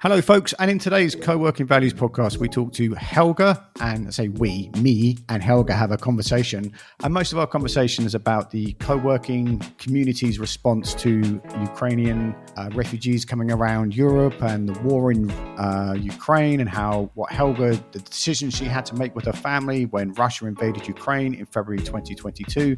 Hello, folks. And in today's Co-working Values podcast, we talk to Helga, and I say me and Helga have a conversation. And most of our conversation is about the co-working community's response to Ukrainian refugees coming around Europe and the war in Ukraine, and the decision she had to make with her family when Russia invaded Ukraine in February 2022.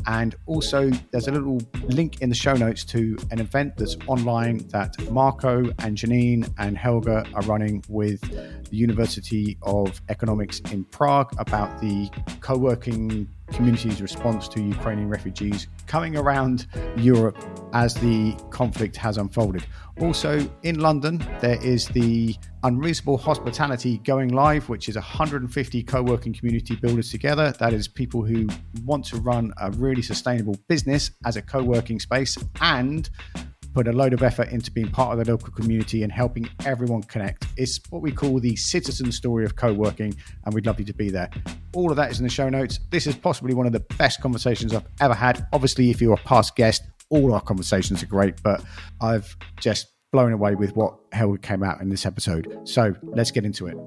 And also there's a little link in the show notes to an event that's online that Marco and Janine and Helga are running with the University of Economics in Prague about the co-working community's response to Ukrainian refugees coming around Europe as the conflict has unfolded. Also in London, there is the Unreasonable Hospitality going live, which is 150 co-working community builders together. That is people who want to run a really sustainable business as a co-working space and put a load of effort into being part of the local community and helping everyone connect. It's what we call the citizen story of co-working, and we'd love you to be there. All of that is in the show notes. This is possibly one of the best conversations I've ever had. Obviously, if you're a past guest, all our conversations are great, but I've just blown away with what Helga came out in this episode. So let's get into it.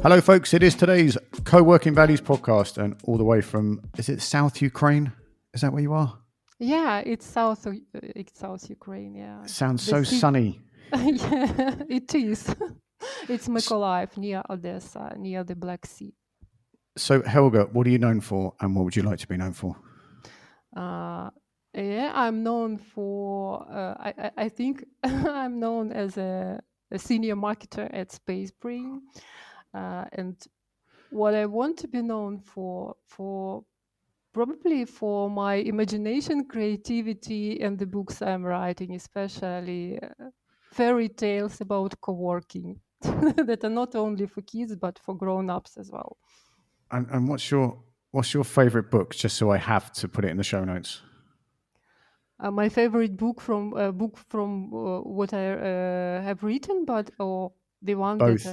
Hello, folks. It is today's Co-working Values podcast, and all the way from, is it South Ukraine? Is that where you are? Yeah, it's South Ukraine. Yeah, It sounds so sunny. Yeah, it is. It's Mykolaiv near Odessa, near the Black Sea. So, Helga, what are you known for, and what would you like to be known for? Yeah, I'm known for. I think I'm known as a senior marketer at Spacebring, and what I want to be known for probably for my imagination, creativity, and the books I'm writing, especially fairy tales about co-working that are not only for kids but for grown-ups as well. And what's your favorite book? Just so I have to put it in the show notes. My favorite book from what I have written, or the one both.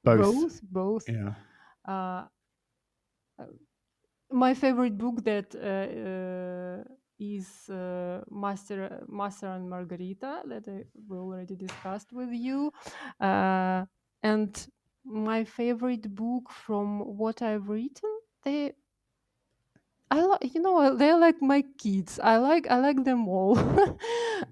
Both. Yeah. My favorite book that is Master and Margarita that we already discussed with you, and my favorite book from what I've written, they're like my kids. I like them all.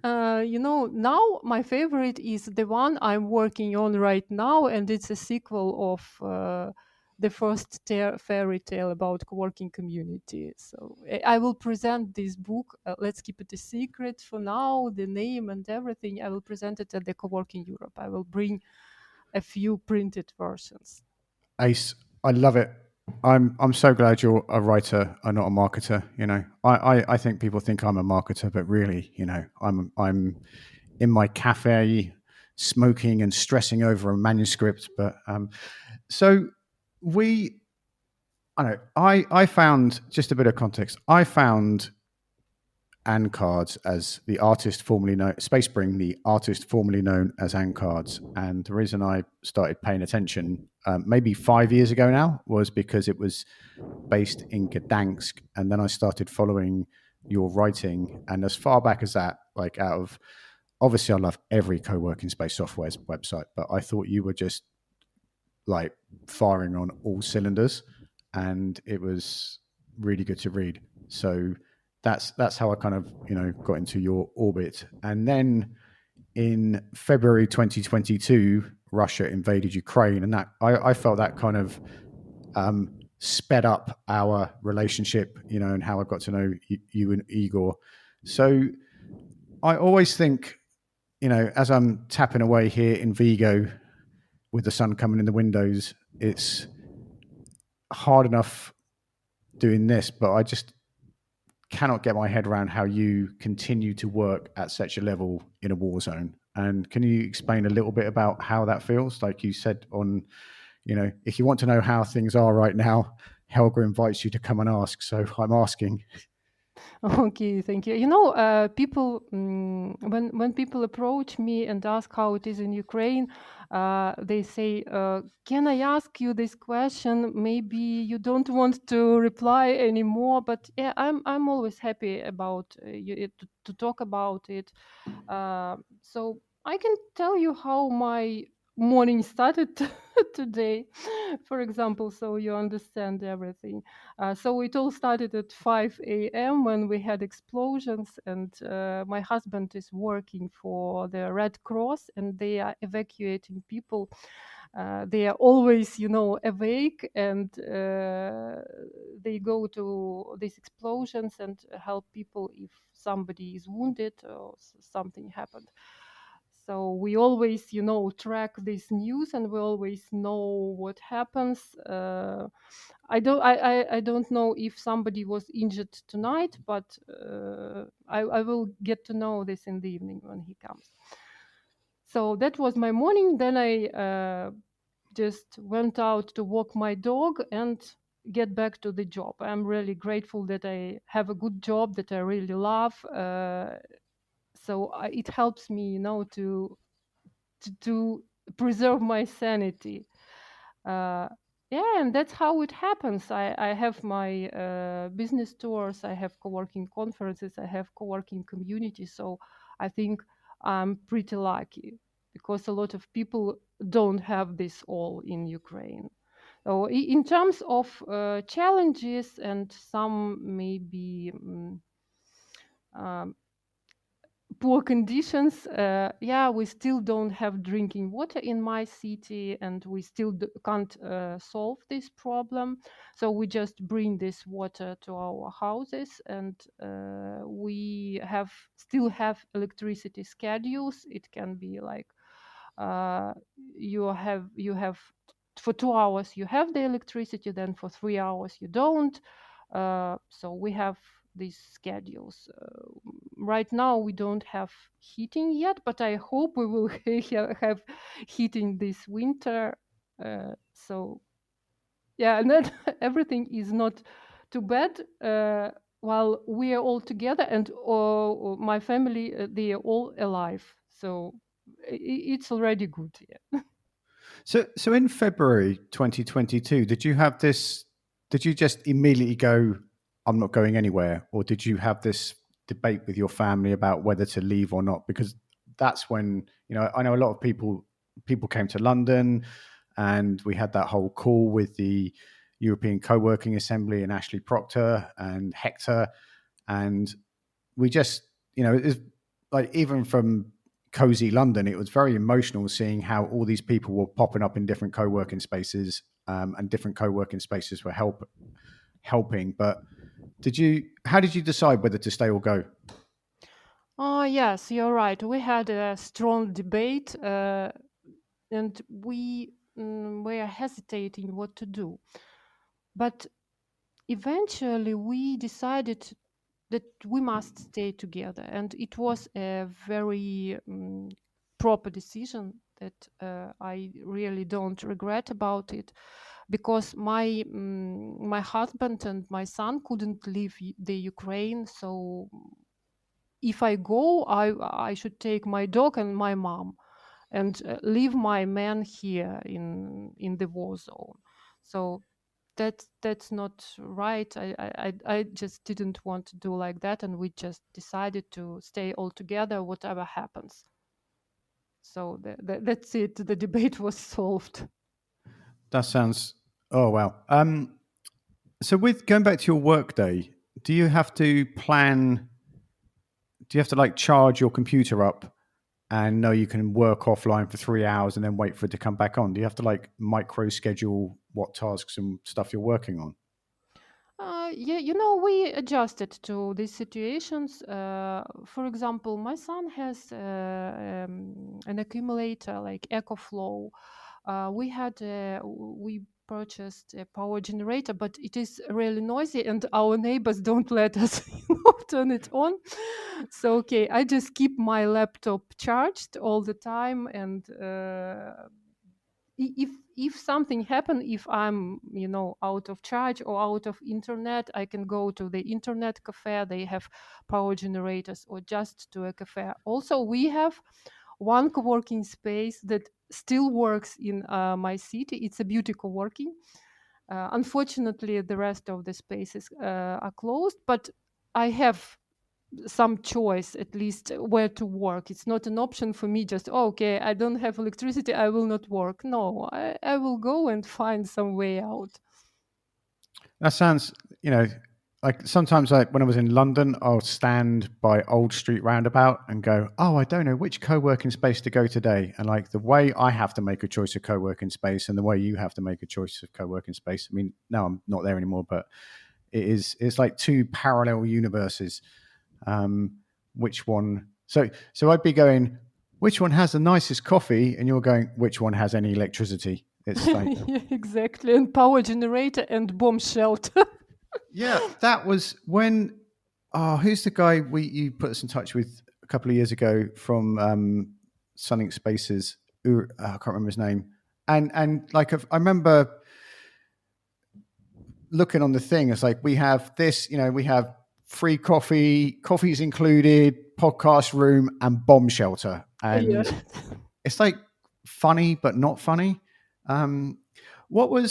Now my favorite is the one I'm working on right now, and it's a sequel of the first fairy tale about co-working community. So I will present this book. Let's keep it a secret for now. The name and everything, I will present it at the Co-working Europe. I will bring a few printed versions. Ace, I love it. I'm so glad you're a writer and not a marketer. I think people think I'm a marketer, but really, I'm in my cafe smoking and stressing over a manuscript. But I found, just a bit of context, I found Anne Cards as the artist formerly known, Spacebring, the artist formerly known as Anne Cards. And the reason I started paying attention maybe 5 years ago now was because it was based in Gdansk. And then I started following your writing. And as far back as that, obviously I love every co-working space software's website, but I thought you were just like firing on all cylinders, and it was really good to read. So that's how I kind of, got into your orbit. And then in February 2022, Russia invaded Ukraine, and that I felt that kind of sped up our relationship, and how I got to know you and Igor. So I always think, as I'm tapping away here in Vigo with the sun coming in the windows, it's hard enough doing this, but I just cannot get my head around how you continue to work at such a level in a war zone. And can you explain a little bit about how that feels? Like you said if you want to know how things are right now, Helga invites you to come and ask. So I'm asking. Okay, thank you. People when people approach me and ask how it is in Ukraine, they say, "Can I ask you this question? Maybe you don't want to reply anymore." But yeah, I'm always happy about to talk about it. So I can tell you how my morning started today, for example, so you understand everything. So it all started at 5 a.m. when we had explosions, and my husband is working for the Red Cross, and they are evacuating people. They are always, awake, and they go to these explosions and help people if somebody is wounded or something happened. So we always, track this news, and we always know what happens. I don't know if somebody was injured tonight, but I will get to know this in the evening when he comes. So that was my morning. Then I just went out to walk my dog and get back to the job. I'm really grateful that I have a good job that I really love. It helps me, to preserve my sanity. Uh, yeah, and that's how it happens. I have my business tours, I have co-working conferences, I have co-working community. So I think I'm pretty lucky because a lot of people don't have this all in Ukraine. So in terms of challenges and some maybe um, poor conditions, yeah, we still don't have drinking water in my city, and we still can't solve this problem. So we just bring this water to our houses, and we still have electricity schedules. It can be like uh, you have for 2 hours you have the electricity, then for 3 hours you don't. So we have these schedules. Right now we don't have heating yet, but I hope we will have heating this winter. So yeah, and then everything is not too bad while we are all together, and my family, they are all alive. So it's already good. Yeah. So in February 2022, did you have this? Did you just immediately go, "I'm not going anywhere," or did you have this debate with your family about whether to leave or not? Because that's when I know a lot of people came to London, and we had that whole call with the European Co-working Assembly and Ashley Proctor and Hector, and we just, it's like, even from cozy London, it was very emotional seeing how all these people were popping up in different co-working spaces, and different co-working spaces were helping. But how did you decide whether to stay or go? Oh, yes, you're right. We had a strong debate, and we were hesitating what to do. But eventually, we decided that we must stay together, and it was a very proper decision that I really don't regret about it, because my husband and my son couldn't leave the Ukraine. So if I go, I should take my dog and my mom, and leave my man here in the war zone. So that's not right. I just didn't want to do like that, and we just decided to stay all together, whatever happens. So that's it. The debate was solved. That sounds. Oh wow. So with going back to your work day, do you have to plan? Do you have to like charge your computer up and know you can work offline for 3 hours and then wait for it to come back on? Do you have to like micro schedule what tasks and stuff you're working on? Yeah, we adjusted to these situations. For example, my son has an accumulator like EcoFlow. We purchased a power generator, but it is really noisy, and our neighbors don't let us turn it on. So okay, I just keep my laptop charged all the time, and if something happen, if I'm out of charge or out of internet, I can go to the internet cafe. They have power generators, or just to a cafe. Also, we have one co-working space that still works in my city. It's a beauty co-working. Unfortunately, the rest of the spaces are closed, but I have some choice, at least, where to work. It's not an option for me just, okay, I don't have electricity, I will not work. No, I will go and find some way out. That sounds, like sometimes, like when I was in London, I'll stand by Old Street Roundabout and go, oh, I don't know which co-working space to go today. And like the way I have to make a choice of co-working space and the way you have to make a choice of co-working space. I mean, no, I'm not there anymore, but it's like two parallel universes. Which one? So I'd be going, which one has the nicest coffee? And you're going, which one has any electricity? It's like, Yeah, exactly. And power generator and bomb shelter. yeah, that was when. Oh, who's the guy you put us in touch with a couple of years ago from Sonic Spaces? I can't remember his name. And like I remember looking on the thing. It's like we have this. We have free coffee's included, podcast room, and bomb shelter. Yeah. And it's like funny but not funny. What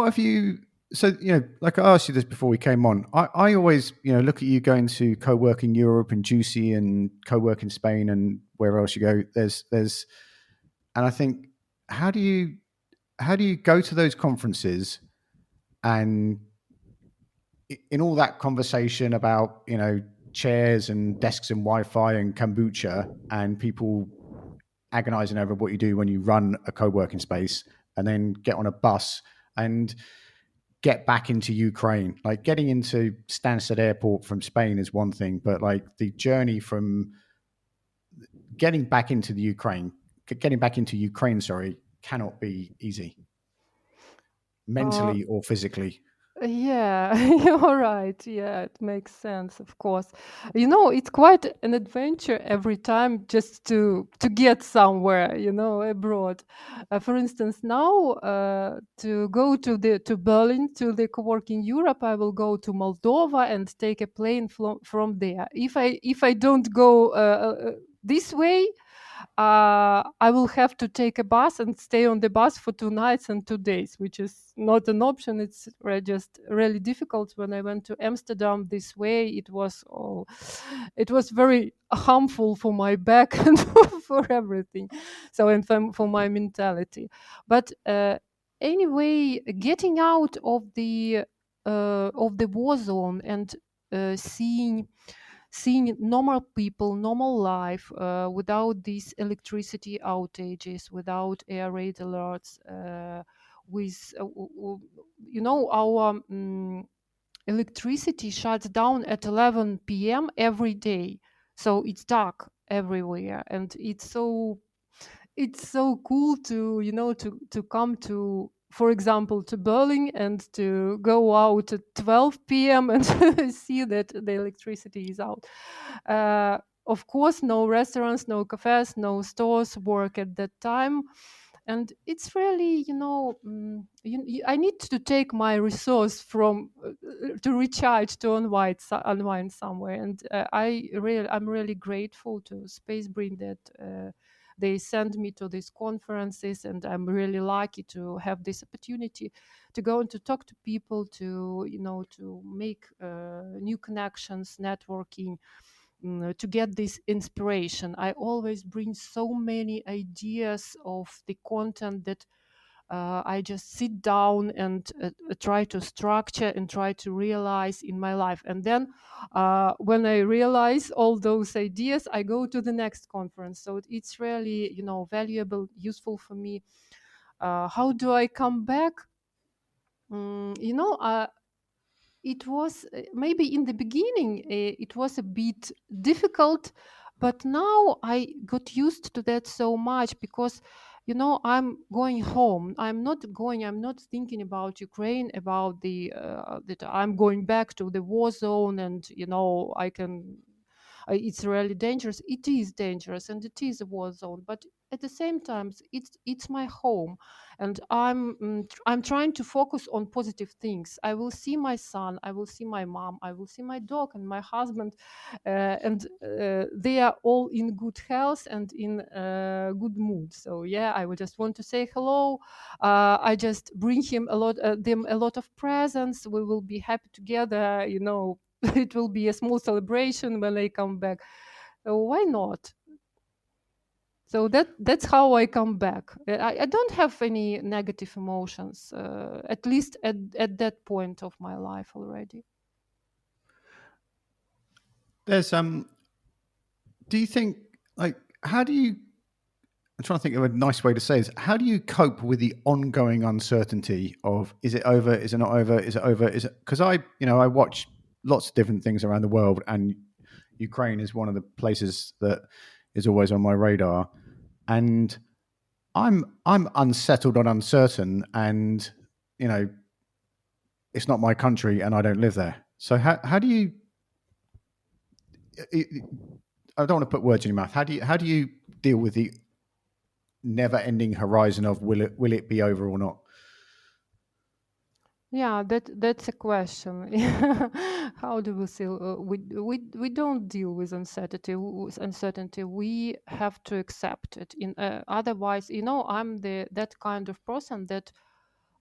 have you? So like I asked you this before we came on. I always look at you going to co-working Europe and Juicy and co-working Spain and where else you go. There's and I think how do you go to those conferences and in all that conversation about chairs and desks and Wi-Fi and kombucha and people agonizing over what you do when you run a co-working space and then get on a bus and get back into Ukraine. Like getting into Stansted Airport from Spain is one thing, but like the journey from getting back into Ukraine, sorry, cannot be easy, Uh, mentally or physically. Yeah, you're right. Yeah, it makes sense, of course. It's quite an adventure every time just to get somewhere, abroad. For instance, now to go to Berlin to the co-working Europe, I will go to Moldova and take a plane from there. If I don't go this way, I will have to take a bus and stay on the bus for 2 nights and 2 days, which is not an option. It's just really difficult. When I went to Amsterdam this way, it was very harmful for my back and for everything. So, and for my mentality. But anyway, getting out of the war zone and seeing normal people, normal life, without these electricity outages, without air raid alerts, with our electricity shuts down at 11 p.m. every day, so it's dark everywhere, and it's so cool to to come to, for example, to Berlin and to go out at 12 p.m. and see that the electricity is out. Of course, no restaurants, no cafes, no stores work at that time. And it's really, I need to take my resource from to recharge, to unwind somewhere. And I'm really grateful to Spacebring that they send me to these conferences, and I'm really lucky to have this opportunity to go and to talk to people, to to make new connections, networking, to get this inspiration. I always bring so many ideas of the content that I just sit down and try to structure and try to realize in my life. And then when I realize all those ideas, I go to the next conference. So it's really, valuable, useful for me. How do I come back? It was maybe in the beginning, it was a bit difficult, but now I got used to that so much, because I'm going home. I'm not thinking about Ukraine, about the that I'm going back to the war zone, and I can it's really dangerous. It is dangerous, and it is a war zone. But at the same time, it's my home, and I'm trying to focus on positive things. I will see my son, I will see my mom, I will see my dog and my husband, and they are all in good health and in good mood. So yeah, I would just want to say hello. I just bring them a lot of presents. We will be happy together. It will be a small celebration when they come back. Why not? So that's how I come back. I don't have any negative emotions, at least at that point of my life already. There's do you think, like, how do you, I'm trying to think of a nice way to say this. How do you cope with the ongoing uncertainty of, is it over? Is it not over? Is it over? Is it, because I watch lots of different things around the world, and Ukraine is one of the places that is always on my radar. And I'm unsettled and uncertain, and you know, it's not my country and I don't live there. So how do you, I don't want to put words in your mouth. How do you deal with the never ending horizon of, will it be over or not? Yeah, that's a question. How do we feel? We don't deal with uncertainty. We have to accept it. Otherwise, I'm that kind of person that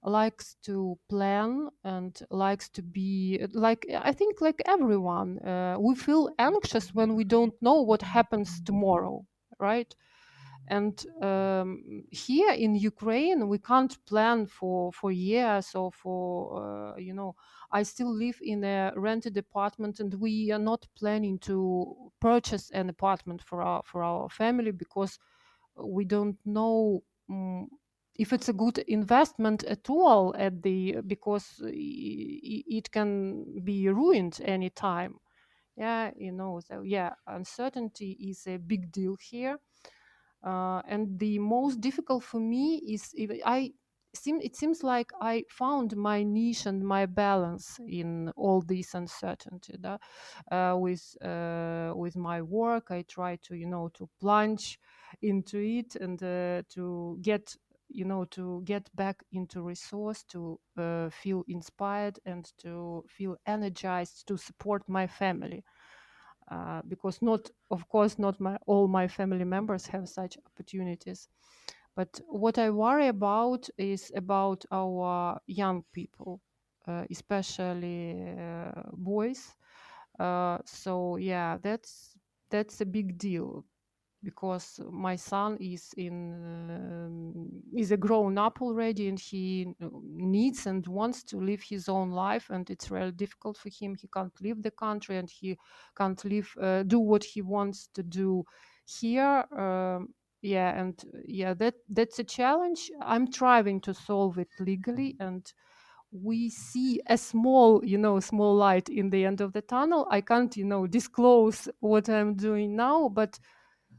likes to plan and likes to be like, I think, like everyone. We feel anxious when we don't know what happens tomorrow, right? And here in Ukraine, we can't plan for years or for. I still live in a rented apartment, and we are not planning to purchase an apartment for our family because we don't know if it's a good investment at all because it can be ruined anytime. Yeah, so yeah, uncertainty is a big deal here. And the most difficult for me is, it seems like I found my niche and my balance in all this uncertainty. With my work, I try to plunge into it and to get back into resource, to feel inspired and to feel energized to support my family, because of course, not all my family members have such opportunities. But what I worry about is about our young people, especially boys. So yeah, that's a big deal, because my son is a grown up already, and he needs and wants to live his own life, and it's really difficult for him. He can't leave the country, and he can't do what he wants to do here. Yeah, and yeah, that's a challenge. I'm trying to solve it legally, and we see a small light in the end of the tunnel. I can't disclose what I'm doing now, but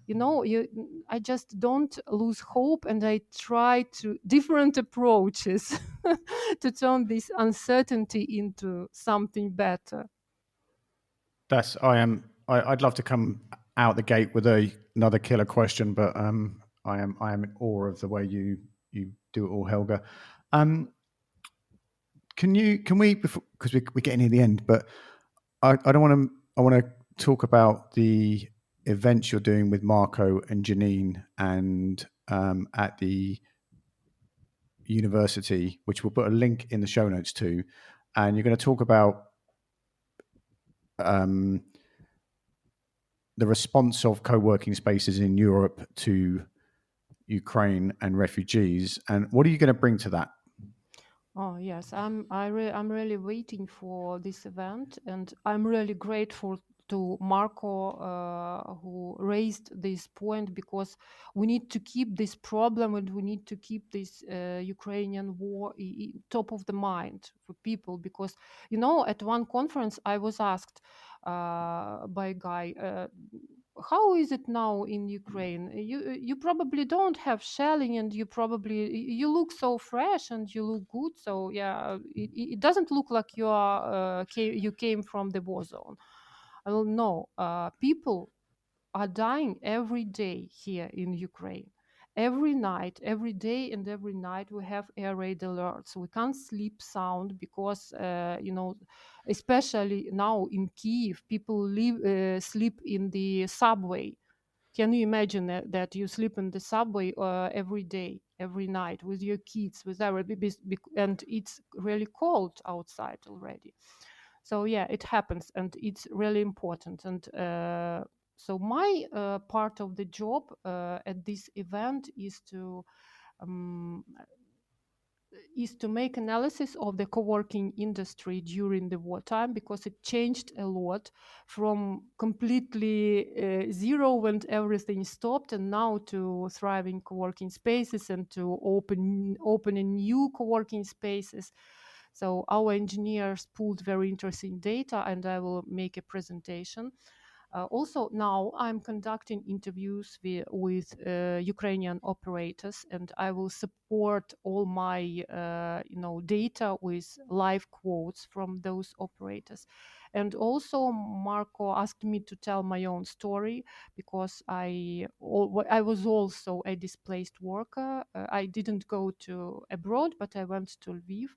I just don't lose hope, and I try to different approaches to turn this uncertainty into something better. That's I'd love to come out the gate with another killer question, but I am in awe of the way you do it all, Helga. Um, can we, because we're getting near the end, but I don't want to, I want to talk about the events you're doing with Marco and Janine, and at the university, which we'll put a link in the show notes to, and you're going to talk about um, the response of co-working spaces in Europe to Ukraine and refugees, and what are you going to bring to that? Oh yes, I'm really waiting for this event, and I'm really grateful to Marco, who raised this point, because we need to keep this problem, and we need to keep this Ukrainian war top of the mind for people, because at one conference I was asked by a guy. How is it now in Ukraine? You probably don't have shelling, and you look so fresh and you look good. So yeah, it doesn't look like you came from the war zone. Well, no, people are dying every day here in Ukraine. Every night, every day, and every night we have air raid alerts. We can't sleep sound because, especially now in Kyiv, people sleep in the subway. Can you imagine that you sleep in the subway every day, every night with your kids, with everybody, and it's really cold outside already. So yeah, it happens, and it's really important. And so my part of the job at this event um, is to make analysis of the co-working industry during the wartime, because it changed a lot from completely zero when everything stopped, and now to thriving co-working spaces and to opening new co-working spaces. So our engineers pulled very interesting data, and I will make a presentation. Also, now I'm conducting interviews with Ukrainian operators, and I will support all my data with live quotes from those operators. And also, Marco asked me to tell my own story, because I was also a displaced worker. I didn't go to abroad, but I went to Lviv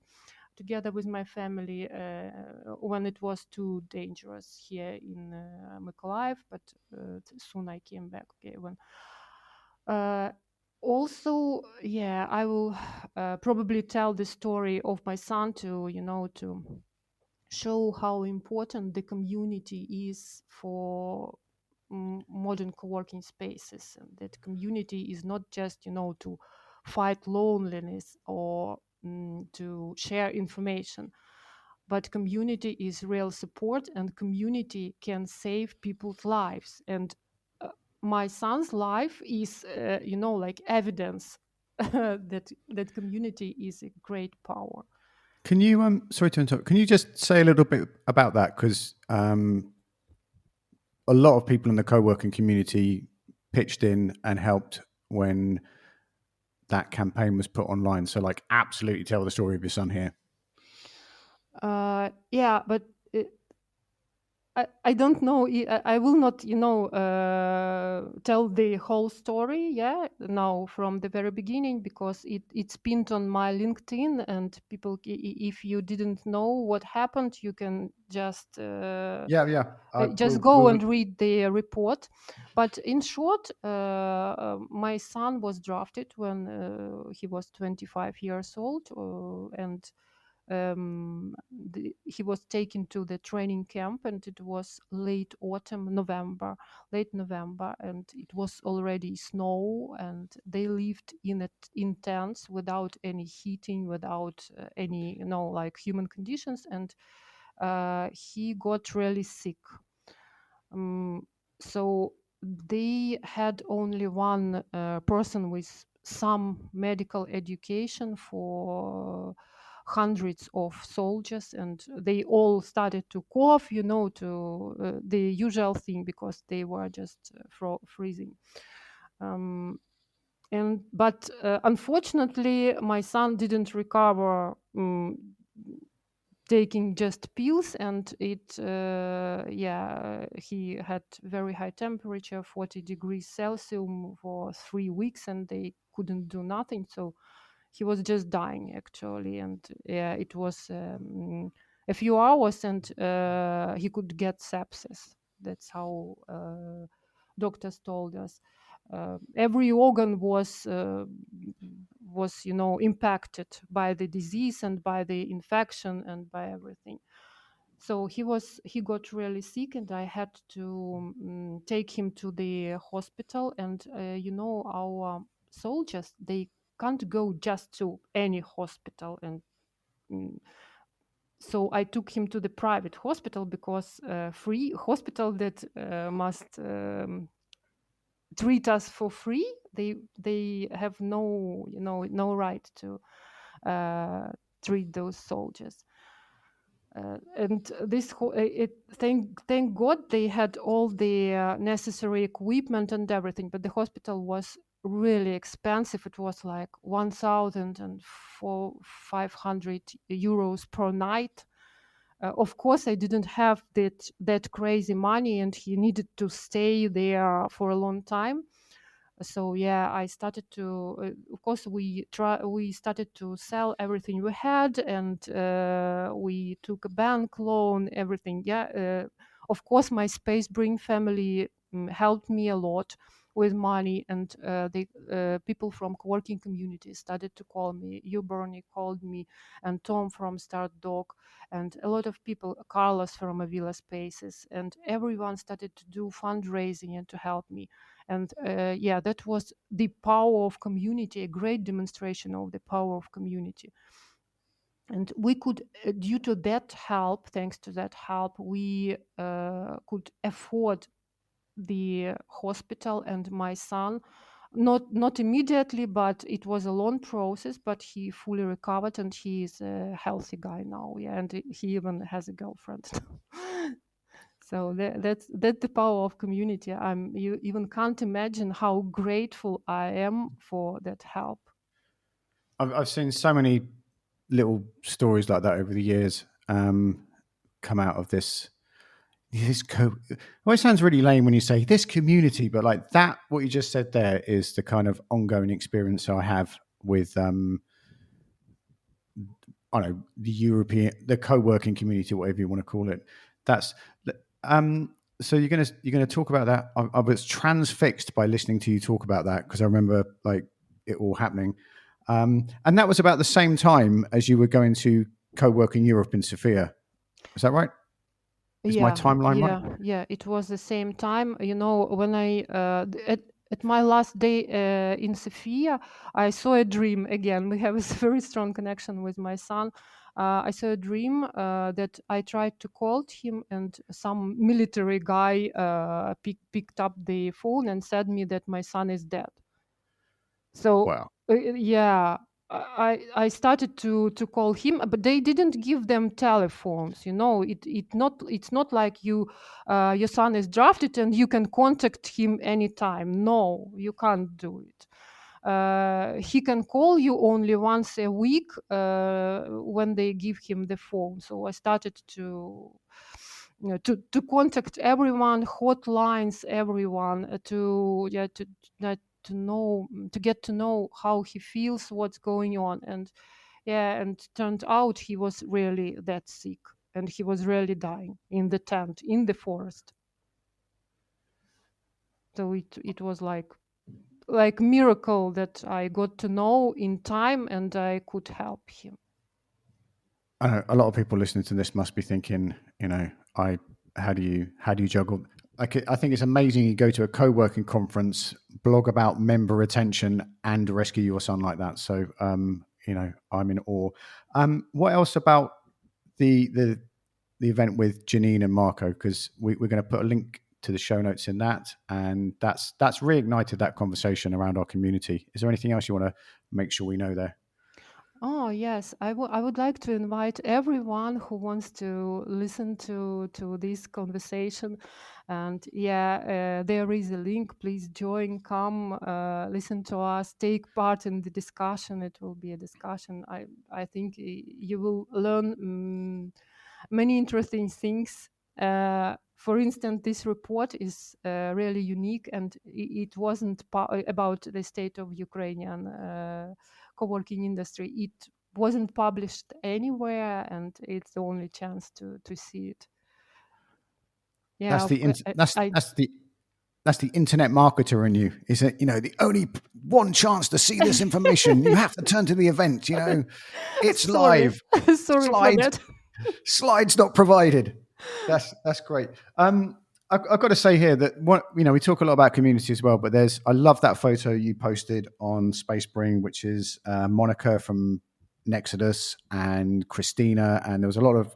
together with my family when it was too dangerous here in Mykolaiv, but soon I came back again. Also, yeah, I will probably tell the story of my son to show how important the community is for modern co-working spaces, and that community is not just to fight loneliness or to share information, but community is real support, and community can save people's lives. And my son's life is like evidence that community is a great power. Can you, sorry to interrupt, can you just say a little bit about that? Because a lot of people in the co-working community pitched in and helped when that campaign was put online. So, like, absolutely tell the story of your son here. Yeah, but I don't know. I will not, tell the whole story. Yeah, now from the very beginning, because it's pinned on my LinkedIn, and people, if you didn't know what happened, you can just Yeah. just go and read the report. But in short, my son was drafted when he was 25 years old, and he was taken to the training camp, and it was late November, and it was already snow, and they lived in tents without any heating, without any like human conditions, and he got really sick. So they had only one person with some medical education for hundreds of soldiers, and they all started to cough, to the usual thing, because they were just freezing. But unfortunately, my son didn't recover taking just pills, and he had very high temperature, 40 degrees Celsius for 3 weeks, and they couldn't do nothing. So he was just dying, actually. And yeah, it was a few hours, and he could get sepsis. That's how doctors told us. Every organ was impacted by the disease and by the infection and by everything. So he got really sick, and I had to take him to the hospital. And our soldiers, they can't go just to any hospital, and so I took him to the private hospital, because free hospital that must treat us for free. They have no right to treat those soldiers. And thank God they had all the necessary equipment and everything, but the hospital was really expensive. It was like 1,500 euros per night. Of course, I didn't have that crazy money, and he needed to stay there for a long time. So yeah, I started to. Of course, we started to sell everything we had, and we took a bank loan, everything. Yeah, of course, my Spacebring family helped me a lot with money, and the people from co-working community started to call me. You, Bernie, called me, and Tom from Start Dog, and a lot of people, Carlos from Avila Spaces, and everyone started to do fundraising and to help me. And yeah, that was the power of community, a great demonstration of the power of community. And we could, due to that help, thanks to that help, we could afford the hospital and my son. Not immediately, but it was a long process, but he fully recovered and he is a healthy guy now. Yeah, and he even has a girlfriend. So that's the power of community. You even can't imagine how grateful I am for that help. I've seen so many little stories like that over the years come out of this. Well, it sounds really lame when you say this community, but like that, what you just said there is the kind of ongoing experience I have with, I don't know, the co-working community, whatever you want to call it. That's, so you're gonna talk about that. I was transfixed by listening to you talk about that because I remember like it all happening, and that was about the same time as you were going to co-working Europe in Sofia. Is that right? Is my timeline right? Yeah, it was the same time. When I at my last day in Sofia, I saw a dream again. We have a very strong connection with my son. I saw a dream that I tried to call him, and some military guy picked up the phone and said me that my son is dead. So Wow. yeah, I started to call him, but they didn't give them telephones. It's not like your son is drafted and you can contact him anytime. No, you can't do it. He can call you only once a week when they give him the phone. So I started to contact everyone, hotlines, everyone to get to know how he feels, what's going on. And yeah, and turned out he was really that sick, and he was really dying in the tent in the forest. So it was like miracle that I got to know in time and I could help him. I know a lot of people listening to this must be thinking, how do you juggle? I think it's amazing you go to a co-working conference, blog about member retention, and rescue your son like that. So, I'm in awe. What else about the event with Janine and Marco? Because we're going to put a link to the show notes in that, and that's reignited that conversation around our community. Is there anything else you want to make sure we know there? Oh, yes. I would like to invite everyone who wants to listen to this conversation. And yeah, there is a link. Please join, come, listen to us, take part in the discussion. It will be a discussion. I think you will learn many interesting things. For instance, this report is really unique, and it wasn't about the state of Ukrainian co-working industry. It wasn't published anywhere, and it's the only chance to see it. Yeah, That's the internet marketer in you. Is it, the only one chance to see this information? You have to turn to the event. It's live. Sorry for that. Slides not provided. That's great. I've got to say here that we talk a lot about community as well, but I love that photo you posted on Spacebring, which is Monica from Nexodus and Christina, and there was a lot of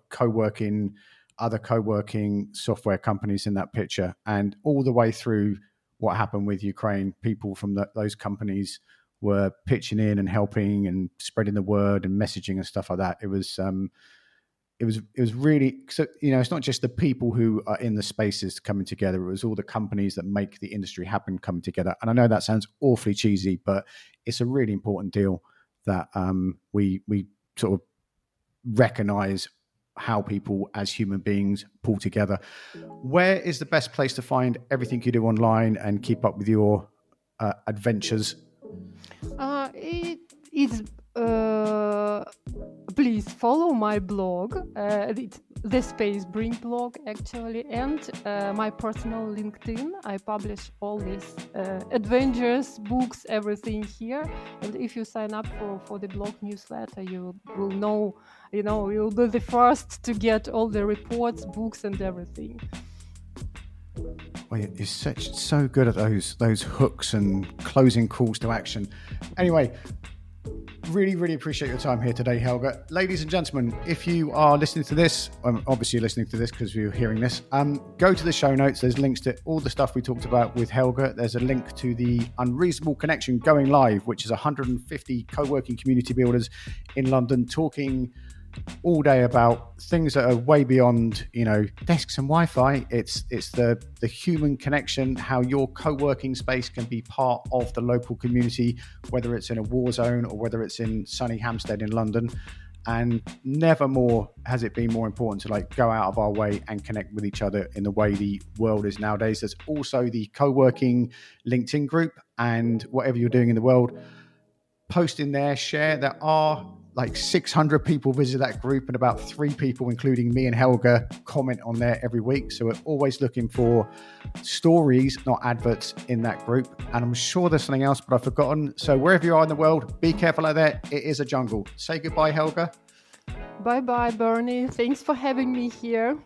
other co-working software companies in that picture, and all the way through what happened with Ukraine, people from those companies were pitching in and helping and spreading the word and messaging and stuff like that. It was really, so it's not just the people who are in the spaces coming together, it was all the companies that make the industry happen coming together. And I know that sounds awfully cheesy, but it's a really important deal that we sort of recognize how people as human beings pull together. Where is the best place to find everything you do online and keep up with your adventures? It's please follow my blog. It's the Spacebring blog actually, and my personal LinkedIn. I publish all these adventures, books, everything here. And if you sign up for the blog newsletter, you will know. You'll be the first to get all the reports, books, and everything. Well, you're so good at those hooks and closing calls to action. Anyway, really, really appreciate your time here today, Helga. Ladies and gentlemen, if you are listening to this, obviously you're listening to this because you're hearing this, go to the show notes. There's links to all the stuff we talked about with Helga. There's a link to the Unreasonable Connection going live, which is 150 co-working community builders in London talking all day about things that are way beyond, desks and Wi-Fi. It's the human connection, how your co-working space can be part of the local community, whether it's in a war zone or whether it's in sunny Hampstead in London. And never more has it been more important to go out of our way and connect with each other in the way the world is nowadays. There's also the co-working LinkedIn group, and whatever you're doing in the world, post in there, share. There are 600 people visit that group, and about 3 people, including me and Helga, comment on there every week. So we're always looking for stories, not adverts, in that group. And I'm sure there's something else, but I've forgotten. So wherever you are in the world, be careful out there. It is a jungle. Say goodbye, Helga. Bye-bye, Bernie. Thanks for having me here.